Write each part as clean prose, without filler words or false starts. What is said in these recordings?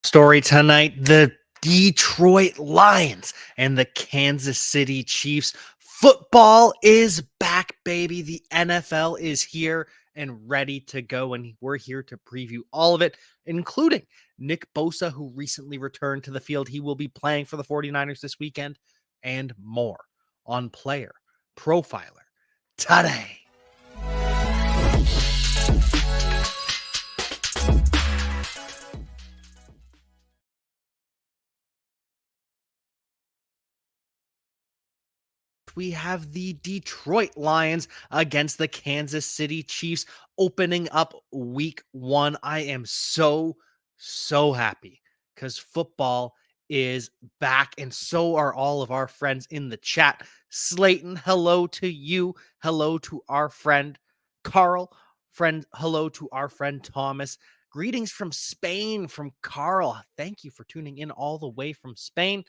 Story tonight, the Detroit Lions and the Kansas City Chiefs. Football is back, baby. The NFL is here and ready to go, and we're here to preview all of it, including Nick Bosa, who recently returned to the field. He will be playing for the 49ers this weekend, and more on Player Profiler today. We have the Detroit Lions against the Kansas City Chiefs opening up week one. I am so happy because football is back, and so are all of our friends in the chat. Slayton, hello to you. Hello to our friend Carl. Hello to our friend Thomas. Greetings from Spain from Carl. Thank you for tuning in all the way from Spain.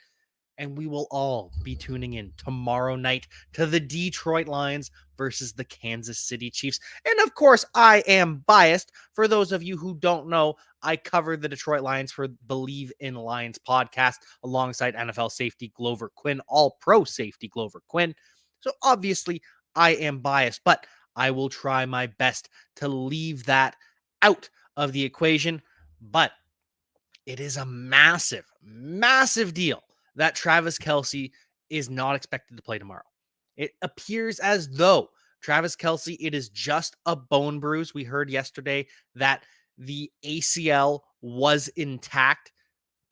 And we will all be tuning in tomorrow night to the Detroit Lions versus the Kansas City Chiefs. And of course, I am biased. For those of you who don't know, I cover the Detroit Lions for Believe in Lions podcast alongside NFL safety Glover Quinn, all-pro safety Glover Quinn. So obviously, I am biased, but I will try my best to leave that out of the equation. But it is a massive deal that Travis Kelce is not expected to play tomorrow. It appears as though Travis Kelce, it is just a bone bruise. We heard yesterday that the ACL was intact.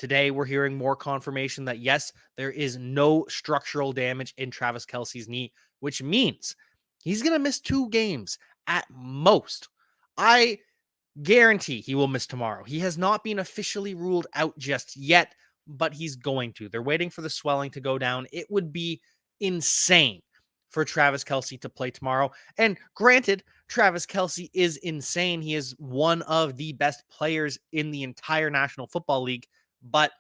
Today, we're hearing more confirmation that, yes, there is no structural damage in Travis Kelce's knee, which means he's going to miss 2 games at most. I guarantee he will miss tomorrow. He has not been officially ruled out just yet, but he's going to. They're waiting for the swelling to go down. It would be insane for Travis Kelce to play tomorrow. And granted, Travis Kelce is insane. He is one of the best players in the entire National Football League, but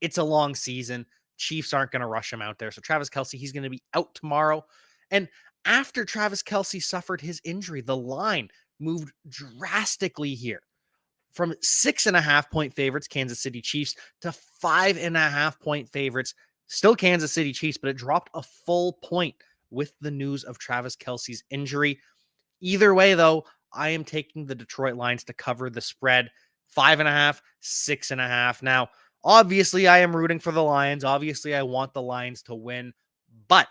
it's a long season. Chiefs aren't going to rush him out there. So Travis Kelce, he's going to be out tomorrow. And after Travis Kelce suffered his injury, the line moved drastically here from 6.5-point favorites, Kansas City Chiefs, to 5.5-point favorites, still Kansas City Chiefs, but it dropped a full point with the news of Travis Kelce's injury. Either way, though, I am taking the Detroit Lions to cover the spread, 5.5, 6.5. Now, obviously, I am rooting for the Lions. Obviously, I want the Lions to win, but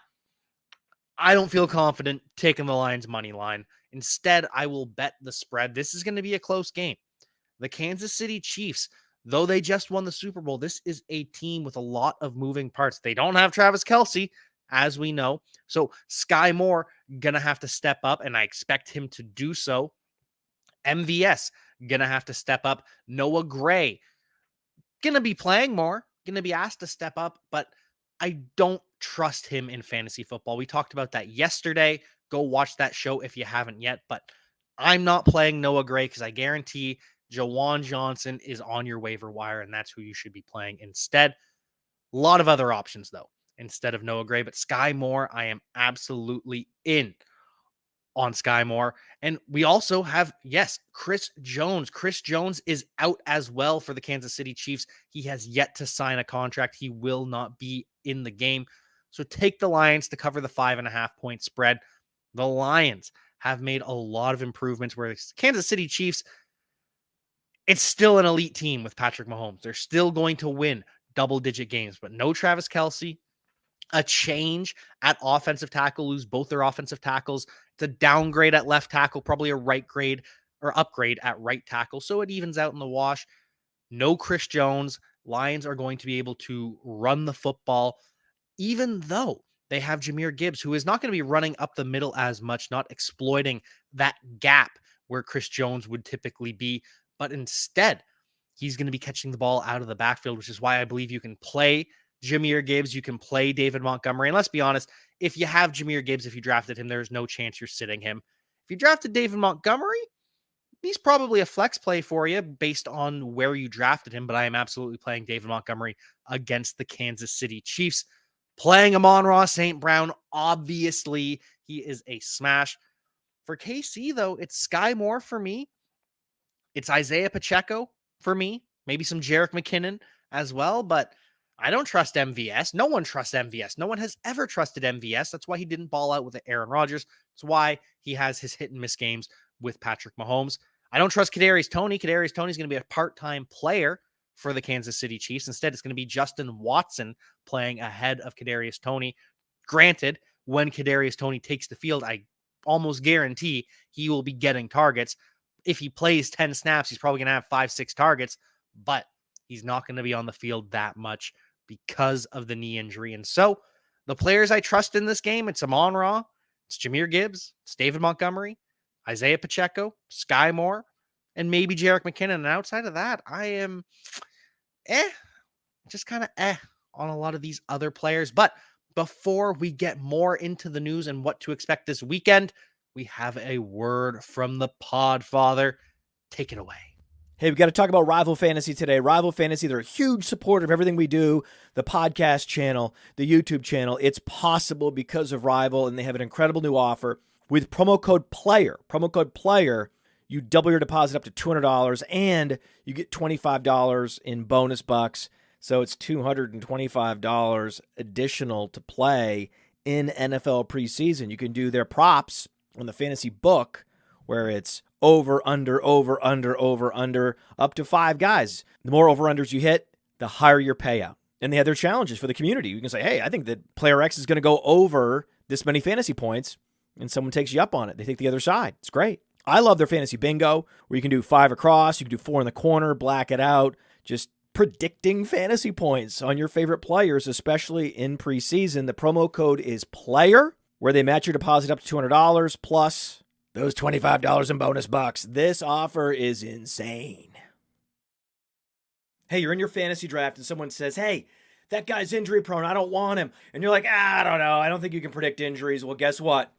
I don't feel confident taking the Lions money line. Instead, I will bet the spread. This is going to be a close game. The Kansas City Chiefs, though they just won the Super Bowl, this is a team with a lot of moving parts. They don't have Travis Kelce, as we know. So Sky Moore going to have to step up, and I expect him to do so. MVS going to have to step up. Noah Gray going to be playing more, going to be asked to step up, but I don't trust him in fantasy football. We talked about that yesterday. Go watch that show if you haven't yet, but I'm not playing Noah Gray because I guarantee Jawan Johnson is on your waiver wire, and that's who you should be playing instead. A lot of other options, though, instead of Noah Gray, but Sky Moore, I am absolutely in on Sky Moore. And we also have, yes, Chris Jones. Chris Jones is out as well for the Kansas City Chiefs. He has yet to sign a contract. He will not be in the game. So take the Lions to cover the 5.5-point spread. The Lions have made a lot of improvements where the Kansas City Chiefs, it's still an elite team with Patrick Mahomes. They're still going to win double-digit games, but no Travis Kelce. A change at offensive tackle, lose both their offensive tackles. It's a downgrade at left tackle, probably a right grade or upgrade at right tackle. So it evens out in the wash. No Chris Jones. Lions are going to be able to run the football, even though they have Jahmyr Gibbs, who is not going to be running up the middle as much, not exploiting that gap where Chris Jones would typically be, but instead he's going to be catching the ball out of the backfield, which is why I believe you can play Jahmyr Gibbs, you can play David Montgomery. And let's be honest, if you have Jahmyr Gibbs, if you drafted him, there's no chance you're sitting him. If you drafted David Montgomery, he's probably a flex play for you based on where you drafted him, but I am absolutely playing David Montgomery against the Kansas City Chiefs. Playing Amon-Ra St. Brown, obviously, he is a smash. For KC, though, it's Sky Moore for me. It's Isaiah Pacheco for me. maybe some Jerick McKinnon as well, but I don't trust MVS. No one trusts MVS. No one has ever trusted MVS. That's why he didn't ball out with Aaron Rodgers. It's why he has his hit and miss games with Patrick Mahomes. I don't trust Kadarius Toney. Kadarius Toney is going to be a part-time player for the Kansas City Chiefs. Instead, it's going to be Justin Watson playing ahead of Kadarius Toney. Granted, when Kadarius Toney takes the field, I almost guarantee he will be getting targets. If he plays 10 snaps, he's probably going to have 5-6 targets, but he's not going to be on the field that much because of the knee injury. And so the players I trust in this game, it's Amon-Ra, it's Jahmyr Gibbs, it's David Montgomery, Isaiah Pacheco, Sky Moore, and maybe Jerick McKinnon. And outside of that, I am just kind of on a lot of these other players. But before we get more into the news and what to expect this weekend, we have a word from the Podfather. Take it away. Hey, we've got to talk about Rival Fantasy today. Rival Fantasy, they're a huge supporter of everything we do, the podcast channel, the YouTube channel. It's possible because of Rival, and they have an incredible new offer. With promo code PLAYER, you double your deposit up to $200, and you get $25 in bonus bucks. So it's $225 additional to play in NFL preseason. You can do their props on the fantasy book where it's over, under, up to 5 guys. The more over-unders you hit, the higher your payout. And they have their challenges for the community. You can say, hey, I think that player X is going to go over this many fantasy points, and someone takes you up on it. They take the other side. It's great. I love their fantasy bingo, where you can do 5 across, you can do 4 in the corner, black it out, just predicting fantasy points on your favorite players, especially in preseason. The promo code is PLAYER, where they match your deposit up to $200 plus those $25 in bonus bucks. This offer is insane. Hey, you're in your fantasy draft and someone says, hey, that guy's injury prone, I don't want him. And you're like, I don't know, I don't think you can predict injuries. Well, guess what?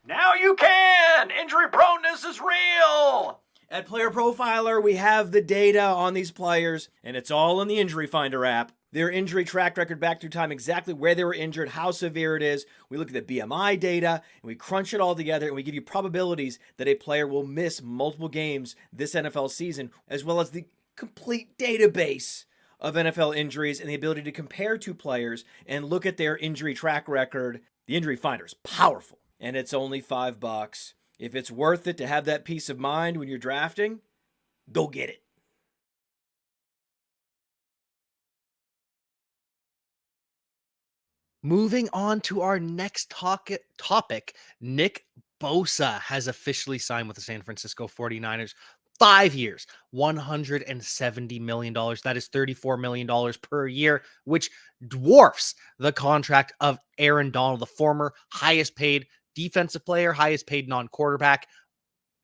Now you can! Injury proneness is real! At PlayerProfiler, we have the data on these players, and it's all in the Injury Finder app. Their injury track record back through time, exactly where they were injured, how severe it is. We look at the BMI data, and we crunch it all together, and we give you probabilities that a player will miss multiple games this NFL season, as well as the complete database of NFL injuries and the ability to compare two players and look at their injury track record. The Injury Finder is powerful, and it's only $5. If it's worth it to have that peace of mind when you're drafting, go get it. Moving on to our next topic, Nick Bosa has officially signed with the San Francisco 49ers. 5 years, $170 million. That is $34 million per year, which dwarfs the contract of Aaron Donald, the former highest paid defensive player, highest paid non-quarterback.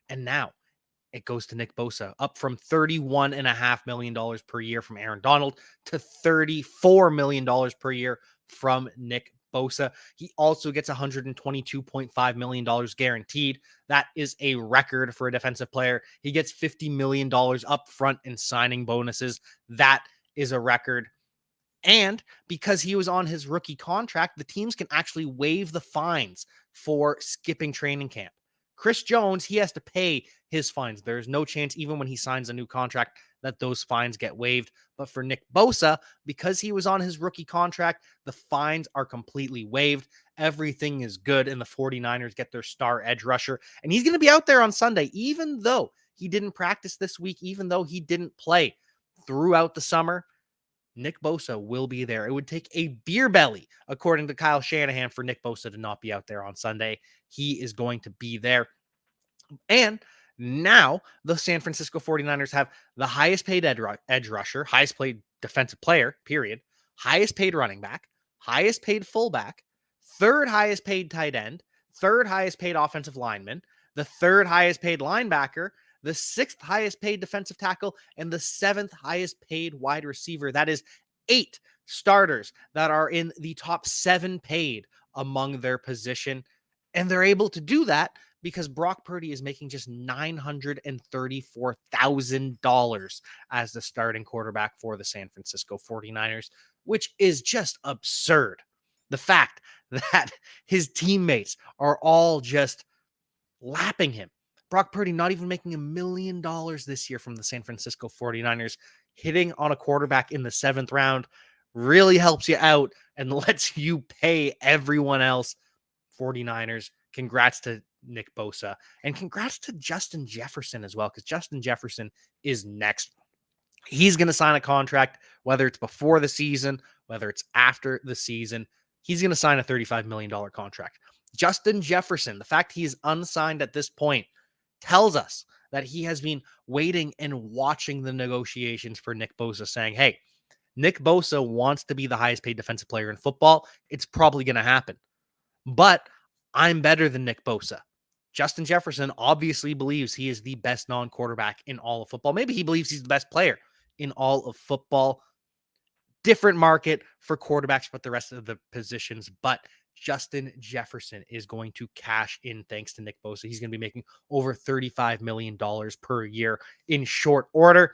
And now it goes to Nick Bosa, up from $31.5 million per year from Aaron Donald to $34 million per year from Nick Bosa. He also gets $122.5 million guaranteed. That is a record for a defensive player. He gets $50 million up front in signing bonuses. That is a record. And because he was on his rookie contract, the teams can actually waive the fines for skipping training camp. Chris Jones, he has to pay his fines. There's no chance, even when he signs a new contract, that those fines get waived. But for Nick Bosa, because he was on his rookie contract, the fines are completely waived. Everything is good, and the 49ers get their star edge rusher. And he's going to be out there on Sunday, even though he didn't practice this week, even though he didn't play throughout the summer. Nick Bosa will be there. It would take a beer belly, according to Kyle Shanahan, for Nick Bosa to not be out there on Sunday. He is going to be there. And now the San Francisco 49ers have the highest paid edge rusher, highest paid defensive player, period, highest paid running back, highest paid fullback, third highest paid tight end, third highest paid offensive lineman, the third highest paid linebacker, the sixth highest paid defensive tackle, and the seventh highest paid wide receiver. That is 8 starters that are in the top 7 paid among their position. And they're able to do that because Brock Purdy is making just $934,000 as the starting quarterback for the San Francisco 49ers, which is just absurd. The fact that his teammates are all just lapping him. Brock Purdy not even making $1 million this year from the San Francisco 49ers. hitting on a quarterback in the 7th round really helps you out and lets you pay everyone else. 49ers, congrats to Nick Bosa, and congrats to Justin Jefferson as well, because Justin Jefferson is next. He's going to sign a contract, whether it's before the season, whether it's after the season. He's going to sign a $35 million contract. Justin Jefferson, the fact he is unsigned at this point tells us that he has been waiting and watching the negotiations for Nick Bosa, saying, hey, Nick Bosa wants to be the highest paid defensive player in football. It's probably going to happen. But I'm better than Nick Bosa. Justin Jefferson obviously believes he is the best non-quarterback in all of football. Maybe he believes he's the best player in all of football. Different market for quarterbacks, but the rest of the positions. But Justin Jefferson is going to cash in thanks to Nick Bosa. He's going to be making over $35 million per year in short order.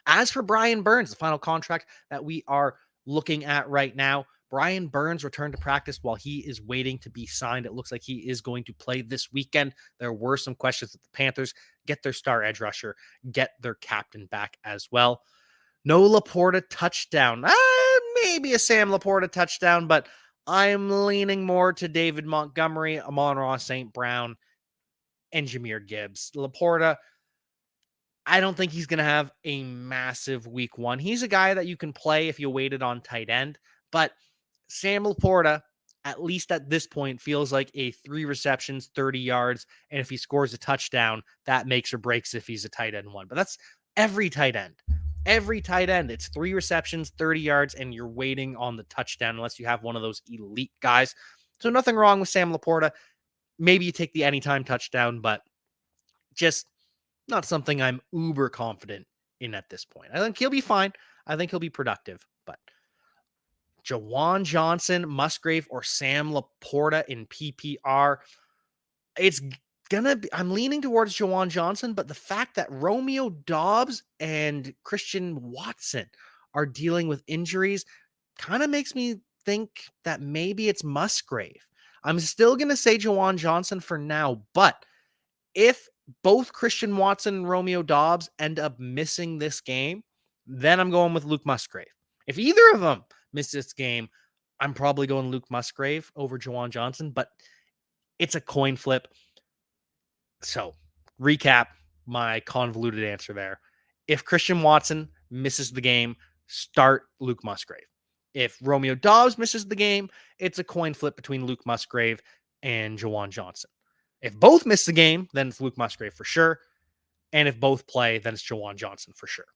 As for Brian Burns, the final contract that we are looking at right now, Brian Burns returned to practice while he is waiting to be signed. It looks like he is going to play this weekend. There were some questions that the Panthers get their star edge rusher, get their captain back as well. No Laporta touchdown. Maybe a Sam Laporta touchdown, but I'm leaning more to David Montgomery, Amon-Ra St. Brown, and Jahmyr Gibbs. Laporta, I don't think he's going to have a massive week 1. He's a guy that you can play if you waited on tight end, but Sam Laporta, at least at this point, feels like a 3 receptions, 30 yards, and if he scores a touchdown, that makes or breaks if he's a tight end 1. But that's every tight end. Every tight end, it's 3 receptions, 30 yards, and you're waiting on the touchdown unless you have one of those elite guys. So nothing wrong with Sam Laporta. Maybe you take the anytime touchdown, but just not something I'm uber confident in at this point. I think he'll be fine. I think he'll be productive, but Jawan Johnson, Musgrave, or Sam Laporta in PPR, it's gonna be, I'm leaning towards Jawan Johnson, but the fact that Romeo Doubs and Christian Watson are dealing with injuries kind of makes me think that maybe it's Musgrave. I'm still gonna say Jawan Johnson for now, but if both Christian Watson and Romeo Doubs end up missing this game, then I'm going with Luke Musgrave. If either of them miss this game, I'm probably going Luke Musgrave over Jawan Johnson, but it's a coin flip. So, recap my convoluted answer there. If Christian Watson misses the game, start Luke Musgrave. If Romeo Doubs misses the game, it's a coin flip between Luke Musgrave and Jawan Johnson. If both miss the game, then it's Luke Musgrave for sure. And if both play, then it's Jawan Johnson for sure.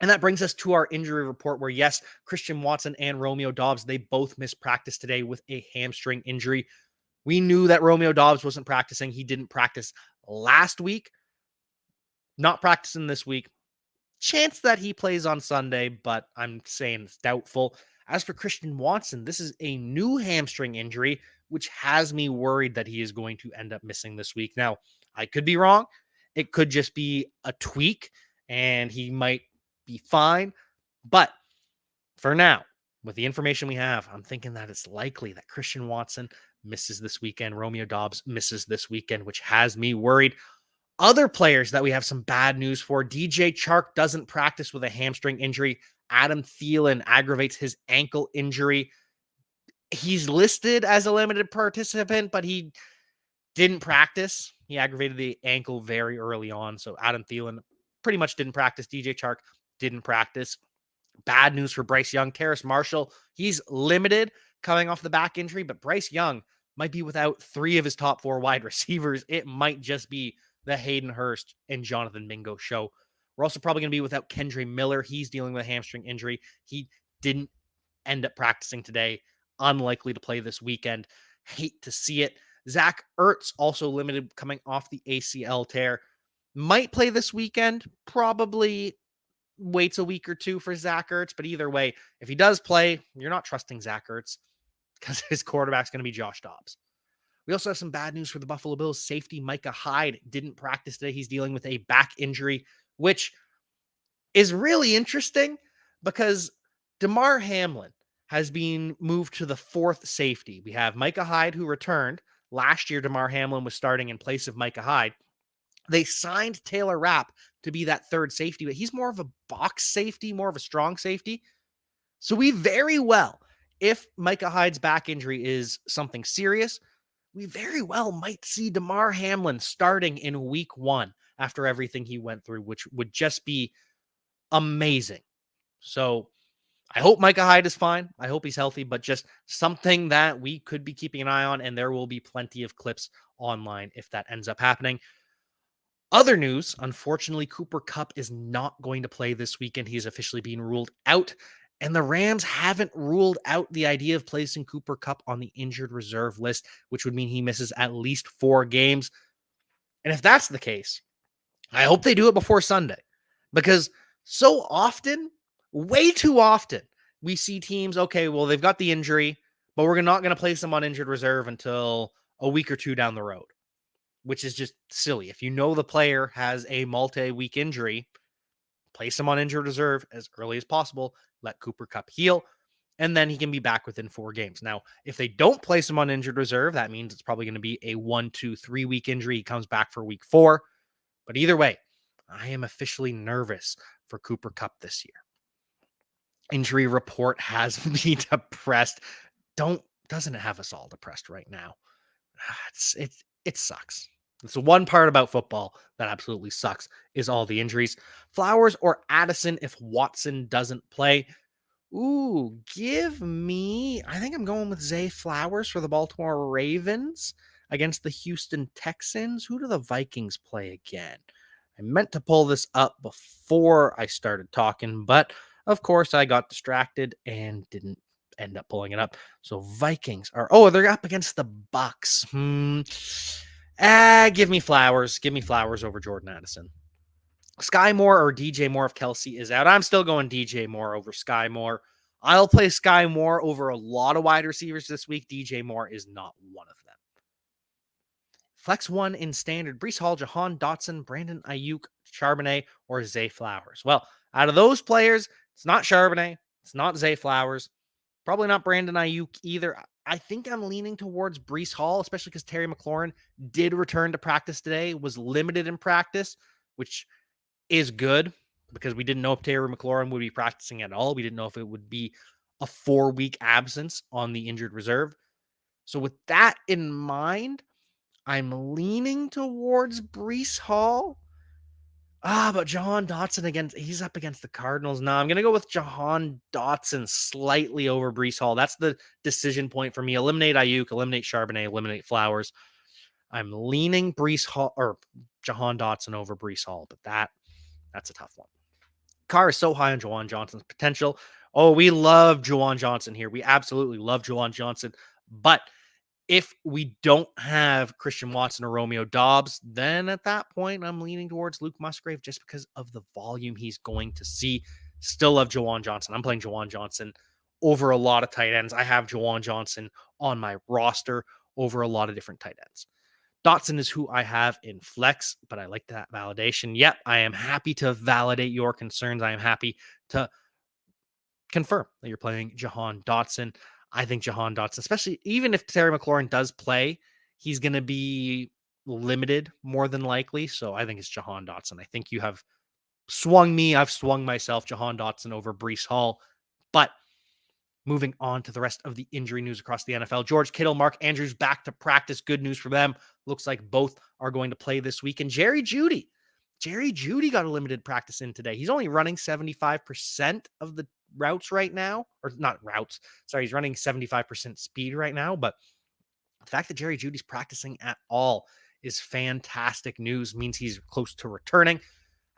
And that brings us to our injury report where, yes, Christian Watson and Romeo Doubs, they both missed practice today with a hamstring injury. We knew that Romeo Doubs wasn't practicing. He didn't practice last week. Not practicing this week. Chance that he plays on Sunday, but I'm saying it's doubtful. As for Christian Watson, this is a new hamstring injury, which has me worried that he is going to end up missing this week. Now, I could be wrong. It could just be a tweak, and he might be fine. But for now, with the information we have, I'm thinking that it's likely that Christian Watson misses this weekend. Romeo Doubs misses this weekend, which has me worried. Other players that we have some bad news for. DJ Chark doesn't practice with a hamstring injury. Adam Thielen aggravates his ankle injury. He's listed as a limited participant, but he didn't practice. He aggravated the ankle very early on. So Adam Thielen pretty much didn't practice. DJ Chark didn't practice. Bad news for Bryce Young. Terrace Marshall, he's limited coming off the back injury, but Bryce Young might be without 3 of his top 4 wide receivers. It might just be the Hayden Hurst and Jonathan Mingo show. We're also probably going to be without Kendre Miller. He's dealing with a hamstring injury. He didn't end up practicing today. Unlikely to play this weekend. Hate to see it. Zach Ertz also limited coming off the ACL tear. Might play this weekend. Probably waits a week or 2 for Zach Ertz. But either way, if he does play, you're not trusting Zach Ertz because his quarterback's going to be Josh Dobbs. We also have some bad news for the Buffalo Bills. Safety Micah Hyde didn't practice today. He's dealing with a back injury, which is really interesting because Damar Hamlin has been moved to the 4th safety. We have Micah Hyde, who returned. Last year, Damar Hamlin was starting in place of Micah Hyde. They signed Taylor Rapp to be that third safety, but he's more of a box safety, more of a strong safety. So we very well, if Micah Hyde's back injury is something serious, we very well might see DeMar Hamlin starting in week 1 after everything he went through, which would just be amazing. So I hope Micah Hyde is fine. I hope he's healthy, but just something that we could be keeping an eye on, and there will be plenty of clips online if that ends up happening. Other news, unfortunately, Cooper Kupp is not going to play this weekend. He's officially being ruled out, and the Rams haven't ruled out the idea of placing Cooper Kupp on the injured reserve list, which would mean he misses at least 4 games. And if that's the case, I hope they do it before Sunday, because so often, way too often, we see teams, okay, well, they've got the injury, but we're not going to place them on injured reserve until a week or 2 down the road, which is just silly. If you know the player has a multi-week injury, place him on injured reserve as early as possible, let Cooper Kupp heal, and then he can be back within 4 games. Now, if they don't place him on injured reserve, that means it's probably going to be a 1, 2, 3 week injury. He comes back for week 4. But either way, I am officially nervous for Cooper Kupp this year. Injury report has me depressed. Doesn't it have us all depressed right now? It sucks. It's the one part about football that absolutely sucks is all the injuries. Flowers or Addison if Watson doesn't play. Ooh, I think I'm going with Zay Flowers for the Baltimore Ravens against the Houston Texans. Who do the Vikings play again? I meant to pull this up before I started talking, but of course I got distracted and didn't end up pulling it up. So Vikings they're up against the Bucks. Give me Flowers. Give me Flowers over Jordan Addison. Sky Moore or DJ Moore if Kelsey is out. I'm still going DJ Moore over Sky Moore. I'll play Sky Moore over a lot of wide receivers this week. DJ Moore is not one of them. Flex 1 in standard. Breece Hall, Jahan Dotson, Brandon Ayuk, Charbonnet, or Zay Flowers. Well, out of those players, it's not Charbonnet. It's not Zay Flowers. Probably not Brandon Ayuk either. I think I'm leaning towards Breece Hall, especially because Terry McLaurin did return to practice today, was limited in practice, which is good because we didn't know if Terry McLaurin would be practicing at all. We didn't know if it would be a 4-week absence on the injured reserve. So with that in mind, I'm leaning towards Breece Hall. But Jahan Dotson he's up against the Cardinals. No, I'm going to go with Jahan Dotson slightly over Breece Hall. That's the decision point for me. Eliminate Ayuk, eliminate Charbonnet, eliminate Flowers. I'm leaning Breece Hall or Jahan Dotson over Breece Hall, but that's a tough one. Carr is so high on Juwan Johnson's potential. Oh, we love Juwan Johnson here. We absolutely love Juwan Johnson. But if we don't have Christian Watson or Romeo Doubs, then at that point, I'm leaning towards Luke Musgrave just because of the volume he's going to see. Still love Juwan Johnson. I'm playing Juwan Johnson over a lot of tight ends. I have Juwan Johnson on my roster over a lot of different tight ends. Dotson is who I have in flex, but I like that validation. Yep, I am happy to validate your concerns. I am happy to confirm that you're playing Jahan Dotson. I think Jahan Dotson, especially even if Terry McLaurin does play, he's going to be limited more than likely. So I think it's Jahan Dotson. I think you have swung me. I've swung myself Jahan Dotson over Breece Hall. But moving on to the rest of the injury news across the NFL. George Kittle, Mark Andrews back to practice. Good news for them. Looks like both are going to play this week. And Jerry Jeudy got a limited practice in today. He's only running 75% of the routes right now, or not routes. Sorry, he's running 75% speed right now. But the fact that Jerry Jeudy's practicing at all is fantastic news, means he's close to returning,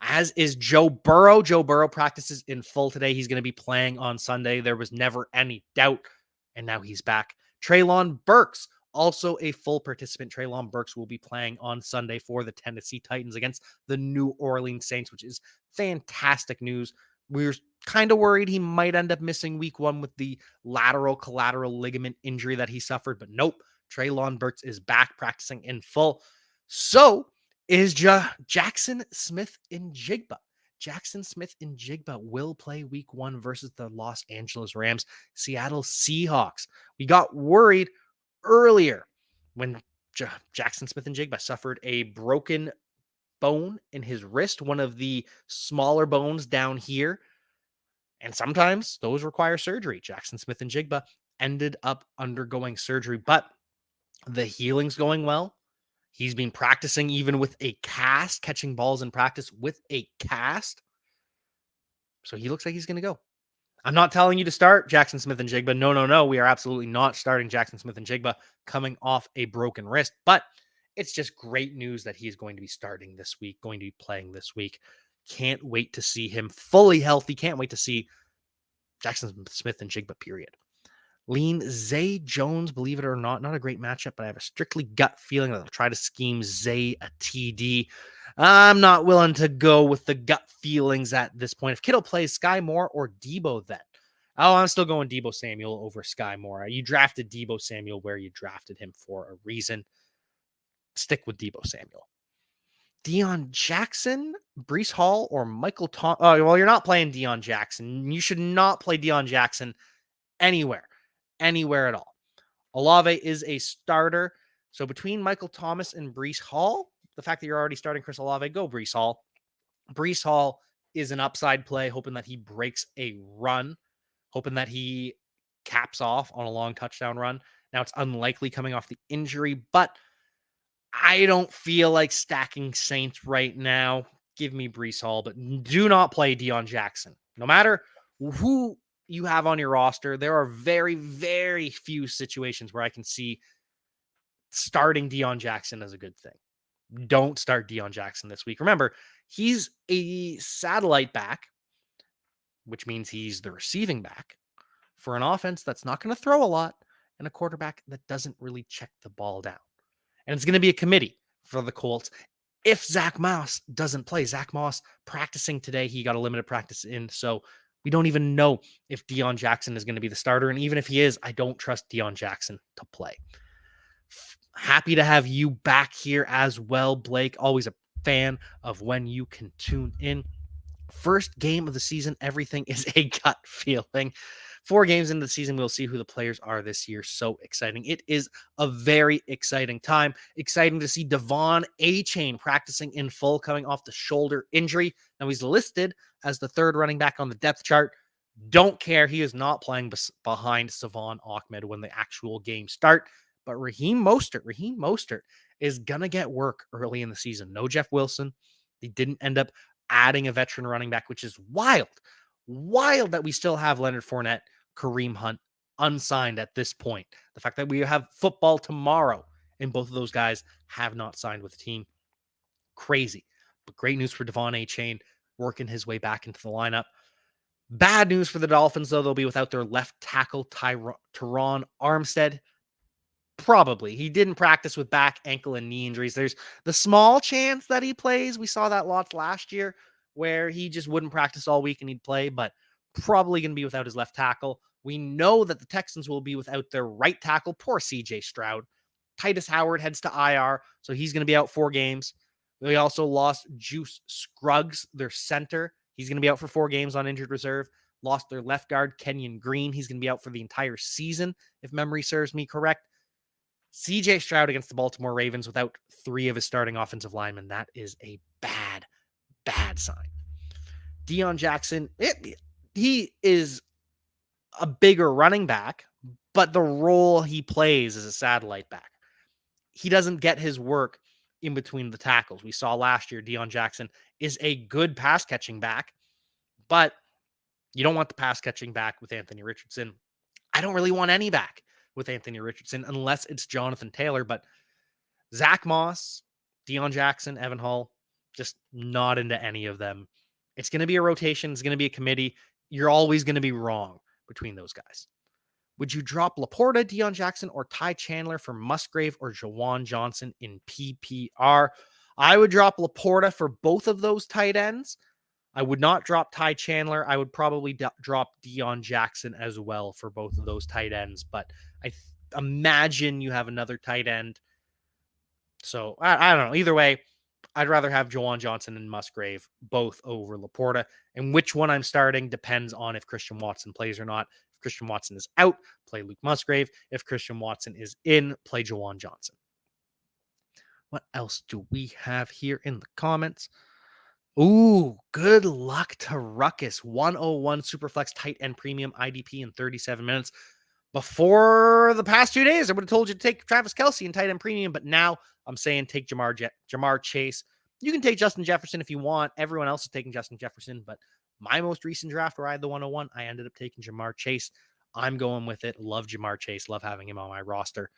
as is Joe Burrow. Joe Burrow practices in full today. He's going to be playing on Sunday. There was never any doubt, and now he's back. Treylon Burks, also a full participant. Treylon Burks will be playing on Sunday for the Tennessee Titans against the New Orleans Saints, which is fantastic news. We were kind of worried he might end up missing week 1 with the lateral collateral ligament injury that he suffered, but nope. Treylon Burks is back practicing in full. So is Jackson Smith-Njigba. Jackson Smith-Njigba will play week 1 versus the Los Angeles Rams, Seattle Seahawks. We got worried earlier when Jackson Smith-Njigba suffered a broken bone in his wrist, one of the smaller bones down here. And sometimes those require surgery. Jackson Smith-Njigba ended up undergoing surgery, but the healing's going well. He's been practicing even with a cast, catching balls in practice with a cast. So he looks like he's going to go. I'm not telling you to start Jackson Smith-Njigba. No. We are absolutely not starting Jackson Smith-Njigba coming off a broken wrist, but it's just great news that he's going to be starting this week, going to be playing this week. Can't wait to see him fully healthy. Can't wait to see Jackson Smith-Njigba, period. Lean Zay Jones, believe it or not a great matchup, but I have a strictly gut feeling that I'll try to scheme Zay a TD. I'm not willing to go with the gut feelings at this point. If Kittle plays, Sky Moore or Debo then? Oh, I'm still going Debo Samuel over Sky Moore. You drafted Debo Samuel where you drafted him for a reason. Stick with Debo Samuel. Deion Jackson, Breece Hall, or Michael Thomas. Oh, well, you're not playing Deion Jackson. You should not play Deion Jackson anywhere at all. Olave is a starter. So between Michael Thomas and Breece Hall, the fact that you're already starting Chris Olave, go Breece Hall. Breece Hall is an upside play, hoping that he breaks a run, hoping that he caps off on a long touchdown run. Now, it's unlikely coming off the injury, but I don't feel like stacking Saints right now. Give me Breece Hall, but do not play Deion Jackson. No matter who you have on your roster, there are very, very few situations where I can see starting Deion Jackson as a good thing. Don't start Deion Jackson this week. Remember, he's a satellite back, which means he's the receiving back for an offense that's not going to throw a lot and a quarterback that doesn't really check the ball down. And it's going to be a committee for the Colts. If Zach Moss doesn't play, Zach Moss practicing today, he got a limited practice in. So we don't even know if Deion Jackson is going to be the starter. And even if he is, I don't trust Deion Jackson to play. Happy to have you back here as well, Blake. Always a fan of when you can tune in. First game of the season, everything is a gut feeling. 4 games into the season, we'll see who the players are this year. So exciting. It is a very exciting time. Exciting to see Devon A-Chain practicing in full, coming off the shoulder injury. Now he's listed as the 3rd running back on the depth chart. Don't care. He is not playing behind Savon Ahmed when the actual games start. But Raheem Mostert is going to get work early in the season. No Jeff Wilson. They didn't end up adding a veteran running back, which is wild. Wild that we still have Leonard Fournette, Kareem Hunt unsigned at this point. The fact that we have football tomorrow and both of those guys have not signed with the team. Crazy. But great news for Devon A-Chain working his way back into the lineup. Bad news for the Dolphins, though. They'll be without their left tackle, Teron Armstead. Probably. He didn't practice with back, ankle, and knee injuries. There's the small chance that he plays. We saw that lots last year where he just wouldn't practice all week and he'd play, but probably going to be without his left tackle. We know that the Texans will be without their right tackle. Poor CJ Stroud. Titus Howard heads to IR, so he's going to be out 4 games. We also lost Juice Scruggs, their center. He's going to be out for 4 games on injured reserve. Lost their left guard, Kenyon Green. He's going to be out for the entire season, if memory serves me correct. CJ Stroud against the Baltimore Ravens without 3 of his starting offensive linemen. That is a bad sign. Deion Jackson, he is a bigger running back, but the role he plays is a satellite back. He doesn't get his work in between the tackles. We saw last year Deion Jackson is a good pass catching back, but you don't want the pass catching back with Anthony Richardson. I don't really want any back with Anthony Richardson unless it's Jonathan Taylor, but Zach Moss, Deion Jackson, Evan Hull, just not into any of them. It's going to be a rotation. It's going to be a committee. You're always going to be wrong between those guys. Would you drop Laporta, Deion Jackson, or Ty Chandler for Musgrave or Jawan Johnson in PPR? I would drop Laporta for both of those tight ends. I would not drop Ty Chandler. I would probably drop Deion Jackson as well for both of those tight ends, but I imagine you have another tight end. So I don't know. Either way, I'd rather have Jawan Johnson and Musgrave both over Laporta. And which one I'm starting depends on if Christian Watson plays or not. If Christian Watson is out, play Luke Musgrave. If Christian Watson is in, play Jawan Johnson. What else do we have here in the comments? Ooh, good luck to Ruckus. 101 Superflex tight end premium IDP in 37 minutes. Before the past 2 days, I would have told you to take Travis Kelce and tight end premium, but now I'm saying take Jamar Chase. You can take Justin Jefferson if you want. Everyone else is taking Justin Jefferson, but my most recent draft where I had the 101, I ended up taking Jamar Chase. I'm going with it. Love Jamar Chase. Love having him on my roster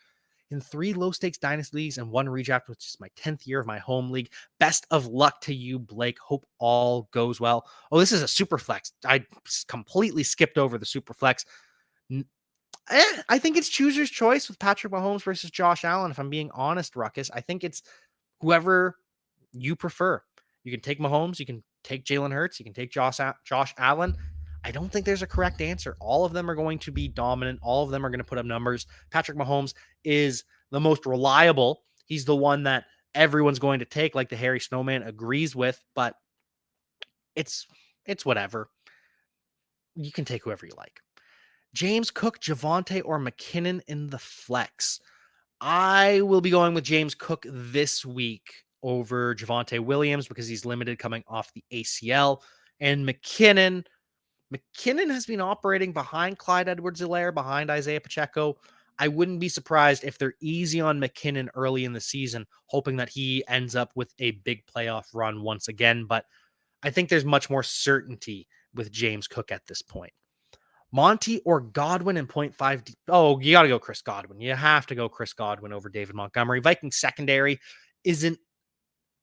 in 3 low stakes dynasty leagues and 1 redraft, which is my 10th year of my home league. Best of luck to you, Blake. Hope all goes well. Oh, this is a super flex. I completely skipped over the super flex. I think it's chooser's choice with Patrick Mahomes versus Josh Allen. If I'm being honest, Ruckus, I think it's whoever you prefer. You can take Mahomes, you can take Jalen Hurts, you can take Josh Allen. I don't think there's a correct answer. All of them are going to be dominant. All of them are going to put up numbers. Patrick Mahomes is the most reliable. He's the one that everyone's going to take, like the Harry Snowman agrees with, but it's whatever. You can take whoever you like. James Cook, Javonte, or McKinnon in the flex. I will be going with James Cook this week over Javonte Williams because he's limited coming off the ACL. And McKinnon has been operating behind Clyde Edwards-Helaire, behind Isaiah Pacheco. I wouldn't be surprised if they're easy on McKinnon early in the season, hoping that he ends up with a big playoff run once again. But I think there's much more certainty with James Cook at this point. Monty or Godwin in 0.5. Oh, you got to go Chris Godwin. You have to go Chris Godwin over David Montgomery. Vikings secondary isn't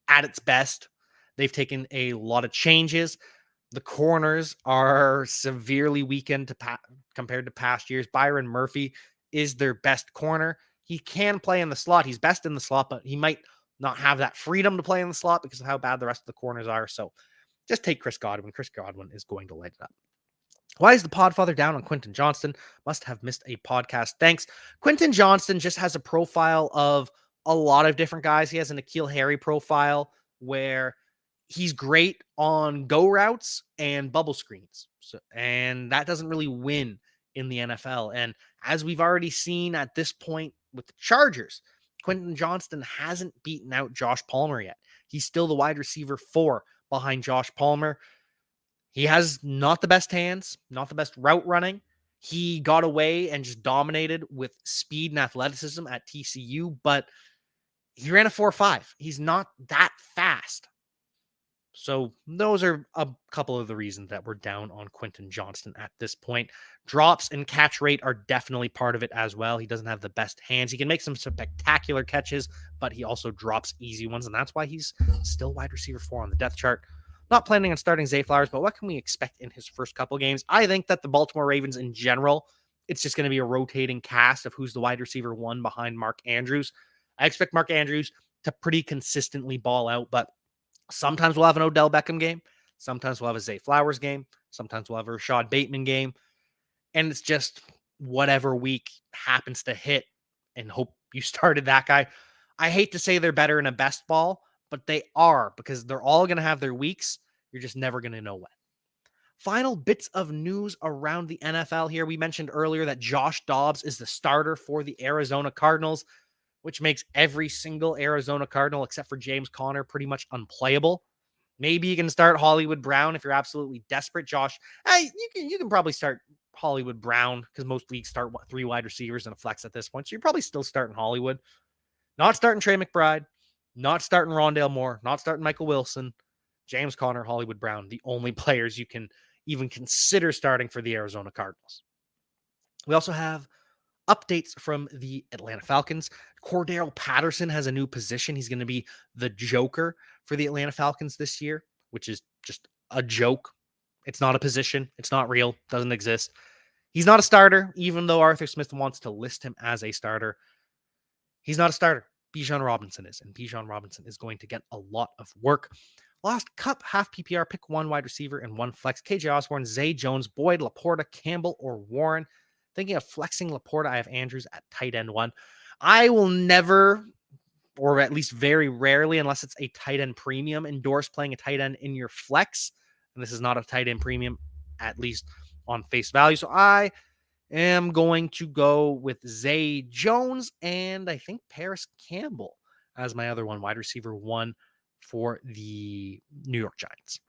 at its best. They've taken a lot of changes. The corners are severely weakened compared to past years. Byron Murphy is their best corner. He can play in the slot. He's best in the slot, but he might not have that freedom to play in the slot because of how bad the rest of the corners are. So just take Chris Godwin. Chris Godwin is going to light it up. Why is the Podfather down on Quentin Johnston? Must have missed a podcast. Thanks. Quentin Johnston just has a profile of a lot of different guys. He has an N'Keal Harry profile where he's great on go routes and bubble screens. And that doesn't really win in the NFL. And as we've already seen at this point with the Chargers, Quentin Johnston hasn't beaten out Josh Palmer yet. He's still the wide receiver 4 behind Josh Palmer. He has not the best hands, not the best route running. He got away and just dominated with speed and athleticism at TCU, but he ran a 4.5. He's not that fast. So those are a couple of the reasons that we're down on Quentin Johnston at this point. Drops and catch rate are definitely part of it as well. He doesn't have the best hands. He can make some spectacular catches, but he also drops easy ones, and that's why he's still wide receiver 4 on the depth chart. Not planning on starting Zay Flowers, but what can we expect in his first couple games? I think that the Baltimore Ravens in general, it's just going to be a rotating cast of who's the wide receiver 1 behind Mark Andrews. I expect Mark Andrews to pretty consistently ball out, but sometimes we'll have an Odell Beckham game. Sometimes we'll have a Zay Flowers game. Sometimes we'll have a Rashad Bateman game. And it's just whatever week happens to hit and hope you started that guy. I hate to say they're better in a best ball, but they are because they're all going to have their weeks. You're just never going to know when. Final bits of news around the NFL here. We mentioned earlier that Josh Dobbs is the starter for the Arizona Cardinals, which makes every single Arizona Cardinal except for James Conner pretty much unplayable. Maybe you can start Hollywood Brown if you're absolutely desperate. Josh, you can probably start Hollywood Brown because most leagues start 3 wide receivers and a flex at this point. So you're probably still starting Hollywood. Not starting Trey McBride. Not starting Rondale Moore, not starting Michael Wilson, James Conner, Hollywood Brown, the only players you can even consider starting for the Arizona Cardinals. We also have updates from the Atlanta Falcons. Cordero Patterson has a new position. He's going to be the Joker for the Atlanta Falcons this year, which is just a joke. It's not a position. It's not real. Doesn't exist. He's not a starter, even though Arthur Smith wants to list him as a starter. He's not a starter. Bijan Robinson is, and Bijan Robinson is going to get a lot of work. Lost Cup, half PPR, pick 1 wide receiver and 1 flex. KJ Osborne, Zay Jones, Boyd, Laporta, Campbell, or Warren. Thinking of flexing Laporta, I have Andrews at tight end 1. I will never, or at least very rarely, unless it's a tight end premium, endorse playing a tight end in your flex. And this is not a tight end premium, at least on face value. So I am going to go with Zay Jones and I think Paris Campbell as my other one, wide receiver 1 for the New York Giants.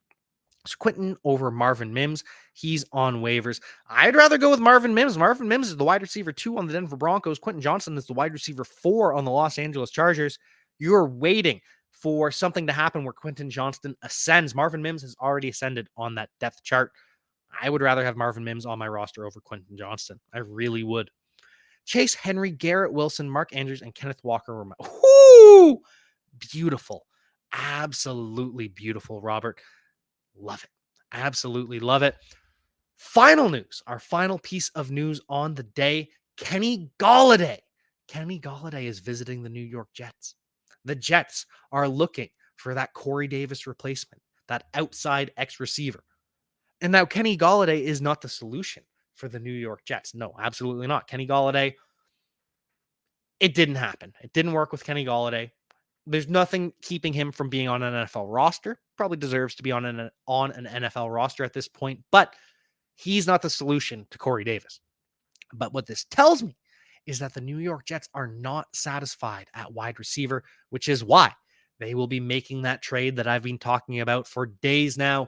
So Quentin over Marvin Mims. He's on waivers. I'd rather go with Marvin Mims. Marvin Mims is the wide receiver 2 on the Denver Broncos. Quentin Johnson is the wide receiver 4 on the Los Angeles Chargers. You're waiting for something to happen where Quentin Johnston ascends. Marvin Mims has already ascended on that depth chart. I would rather have Marvin Mims on my roster over Quentin Johnston. I really would. Chase Henry, Garrett Wilson, Mark Andrews, and Kenneth Walker were beautiful. Absolutely beautiful, Robert. Love it. Absolutely love it. Final news, our final piece of news on the day, Kenny Golladay. Kenny Golladay is visiting the New York Jets. The Jets are looking for that Corey Davis replacement, that outside X receiver. And now Kenny Golladay is not the solution for the New York Jets. No, absolutely not. Kenny Golladay, it didn't happen. It didn't work with Kenny Golladay. There's nothing keeping him from being on an NFL roster. Probably deserves to be on an NFL roster at this point, but he's not the solution to Corey Davis. But what this tells me is that the New York Jets are not satisfied at wide receiver, which is why they will be making that trade that I've been talking about for days now.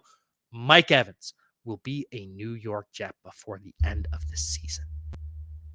Mike Evans will be a New York Jet before the end of the season.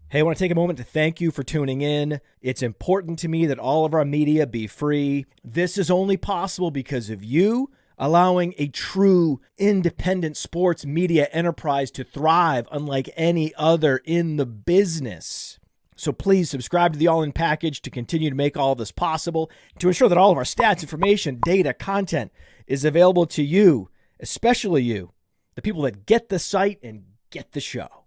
Hey, I want to take a moment to thank you for tuning in. It's important to me that all of our media be free. This is only possible because of you allowing a true independent sports media enterprise to thrive unlike any other in the business. So please subscribe to the All In Package to continue to make all of this possible, to ensure that all of our stats, information, data, content is available to you, especially you, the people that get the site and get the show.